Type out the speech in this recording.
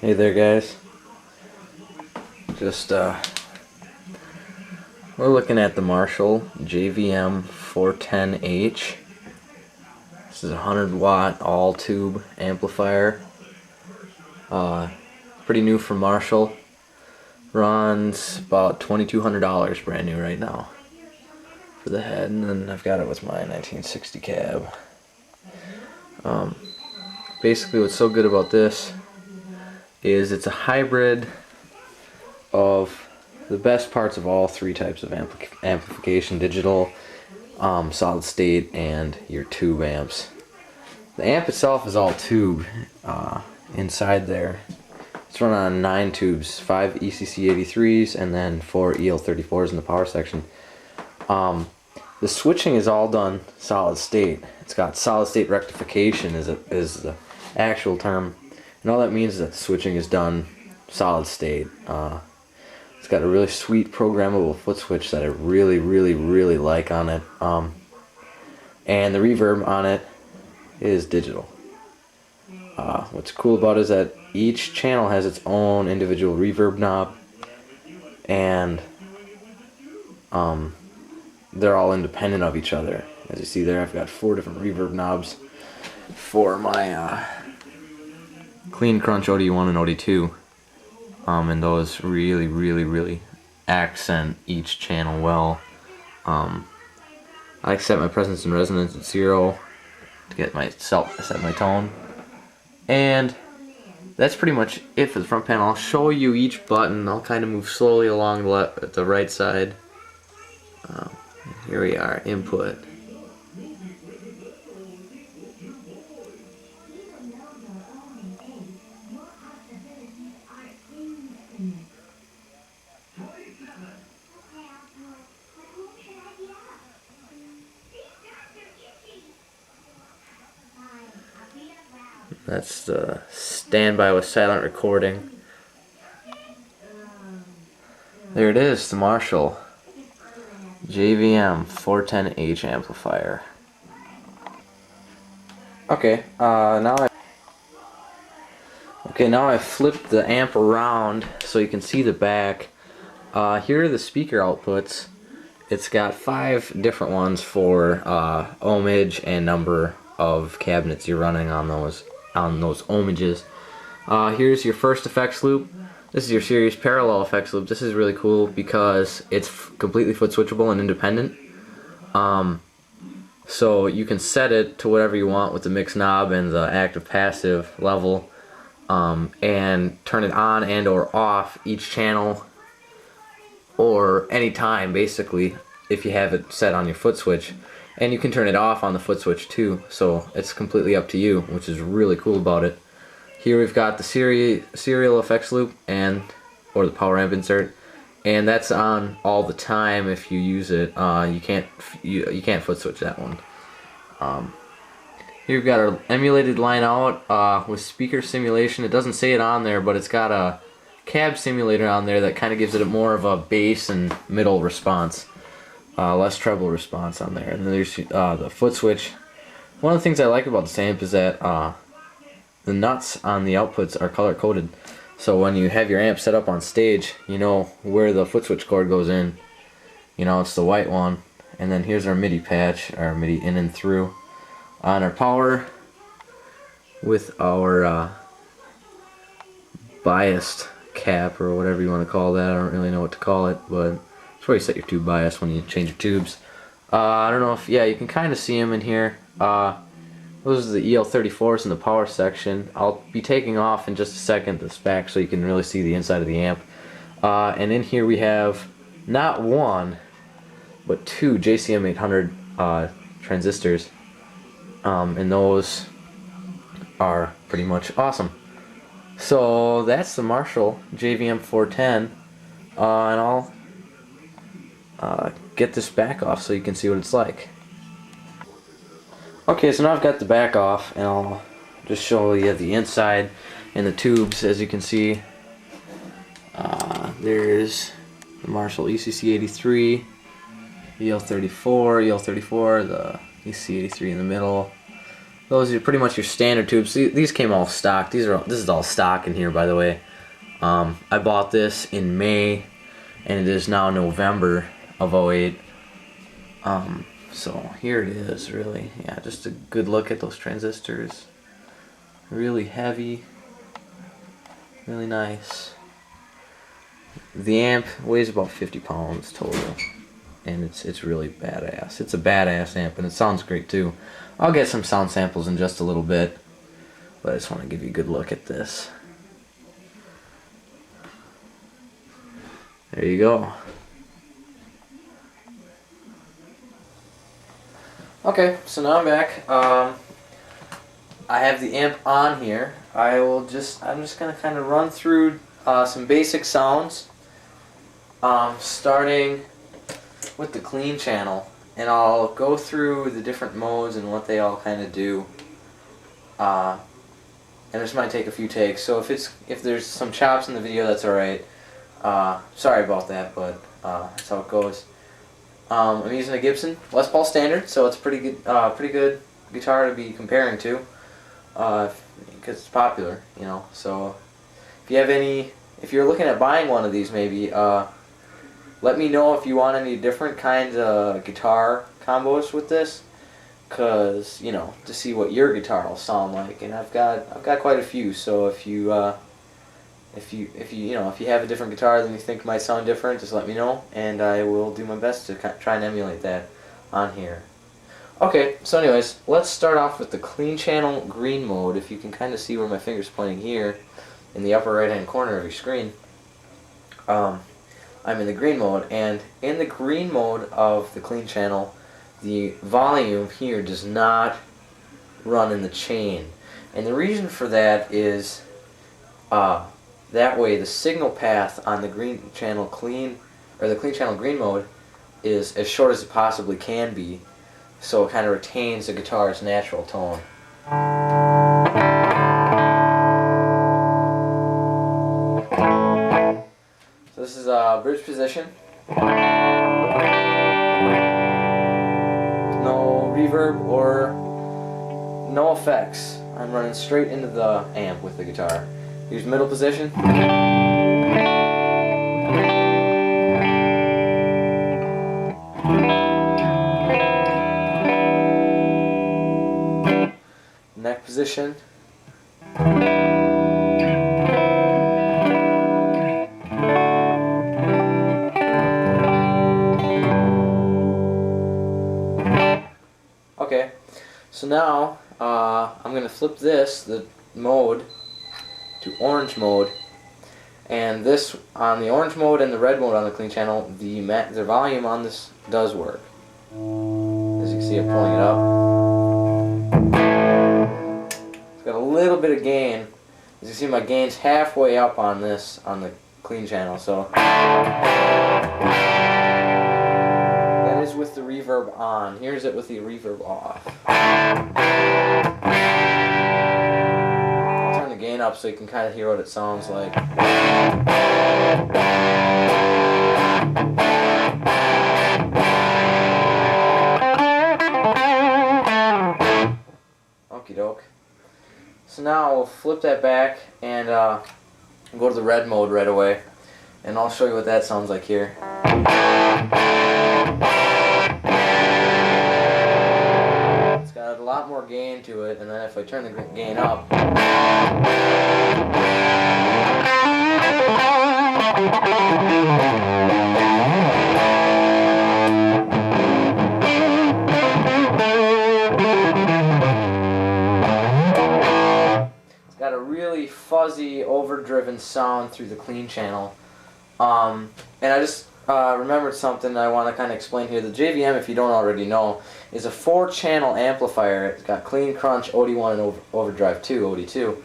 Hey there guys, just we're looking at the Marshall JVM410h. This is a 100-watt all-tube amplifier, pretty new from Marshall. Runs about $2,200 brand new right now for the head, and then I've got it with my 1960 cab. Basically what's so good about this is it's a hybrid of the best parts of all three types of amplification: digital, solid state, and your tube amps. The amp itself is all tube inside there. It's run on 9 tubes, 5 ECC83s and then 4 EL34s in the power section. The switching is all done solid state. It's got solid state rectification is the actual term, and all that means is that the switching is done solid state. It's got a really sweet programmable foot switch that I really like on it, and the reverb on it is digital. What's cool about it is that each channel has its own individual reverb knob, and they're all independent of each other. As you see there, I've got 4 different reverb knobs for my Clean Crunch OD1 and OD2, and those really accent each channel well. I like to set my presence and resonance at 0 to get set my tone, and that's pretty much it for the front panel. I'll show you each button. I'll kind of move slowly along the right side. Here we are, input. That's the standby with silent recording. There it is, the Marshall JVM410h amplifier. Okay, now I flipped the amp around so you can see the back. Here are the speaker outputs. It's got 5 different ones for ohmage and number of cabinets you're running on those ohmages. Here's your first effects loop. This is your series parallel effects loop. This is really cool because it's completely foot switchable and independent. So you can set it to whatever you want with the mix knob and the active passive level, and turn it on and or off each channel, or any time basically, if you have it set on your foot switch. And you can turn it off on the foot switch too, so it's completely up to you, which is really cool about it. Here we've got the serial effects loop or the power amp insert, and that's on all the time. If you use it, you can't foot switch that one. Here we've got our emulated line out with speaker simulation. It doesn't say it on there, but it's got a cab simulator on there that kind of gives it more of a bass and middle response. Less treble response on there. And then there's the foot switch. One of the things I like about this amp is that the nuts on the outputs are color coded, so when you have your amp set up on stage, you know where the foot switch cord goes in. You know, it's the white one. And then here's our MIDI patch, our MIDI in and through. On our power with our biased cap, or whatever you want to call that. I don't really know what to call it, but it's where you set your tube bias when you change your tubes. I don't know if, yeah, you can kind of see them in here. Those are the EL34s in the power section. I'll be taking off in just a second the spec so you can really see the inside of the amp. And in here we have not 1, but 2 JCM 800 transistors. And those are pretty much awesome. So that's the Marshall JVM410, and I'll get this back off so you can see what it's like. Okay, so now I've got the back off, and I'll just show you the inside and the tubes. As you can see, there's the Marshall ECC83, EL34, the EC83 in the middle, those are pretty much your standard tubes. These came all stock. This is all stock in here, by the way. I bought this in May, and it is now November of 08. So here it is, really. Yeah, just a good look at those transistors. Really heavy, really nice. The amp weighs about 50 pounds total, and it's really badass. It's a badass amp, and it sounds great too. I'll get some sound samples in just a little bit, but I just want to give you a good look at this. There you go. Okay, so now I'm back. I have the amp on here. I'm just gonna kind of run through some basic sounds, starting with the clean channel, and I'll go through the different modes and what they all kind of do. And this might take a few takes, so if there's some chops in the video, that's alright. Sorry about that, but that's how it goes. I'm using a Gibson Les Paul Standard, so it's pretty good guitar to be comparing to, because it's popular, you know. So if you're looking at buying one of these, maybe let me know if you want any different kinds of guitar combos with this, cause you know, to see what your guitar will sound like. And I've got quite a few, so if you have a different guitar that you think might sound different, just let me know, and I will do my best to try and emulate that on here. Okay, so anyways, let's start off with the clean channel green mode. If you can kind of see where my finger's pointing here, in the upper right hand corner of your screen, I'm in the green mode, and in the green mode of the clean channel, the volume here does not run in the chain, and the reason for that is that way the signal path on the green channel clean channel green mode is as short as it possibly can be, so it kind of retains the guitar's natural tone. So this is bridge position. No reverb or no effects. I'm running straight into the amp with the guitar. Here's middle position. Neck position. Okay, so now I'm going to flip the mode, to orange mode, and this on the orange mode and the red mode on the clean channel, the volume on this does work. As you can see, I'm pulling it up. It's got a little bit of gain. As you can see, my gain's halfway up on this on the clean channel, so that is with the reverb on. Here's it with the reverb off. Gain up so you can kind of hear what it sounds like. Okie doke. So now we'll flip that back and go to the red mode right away, and I'll show you what that sounds like here. A lot more gain to it, and then if I turn the gain up, it's got a really fuzzy, overdriven sound through the clean channel. And I just remembered something I want to kind of explain here. The JVM, if you don't already know, is a 4-channel amplifier. It's got clean, crunch, OD1, and overdrive 2, OD2.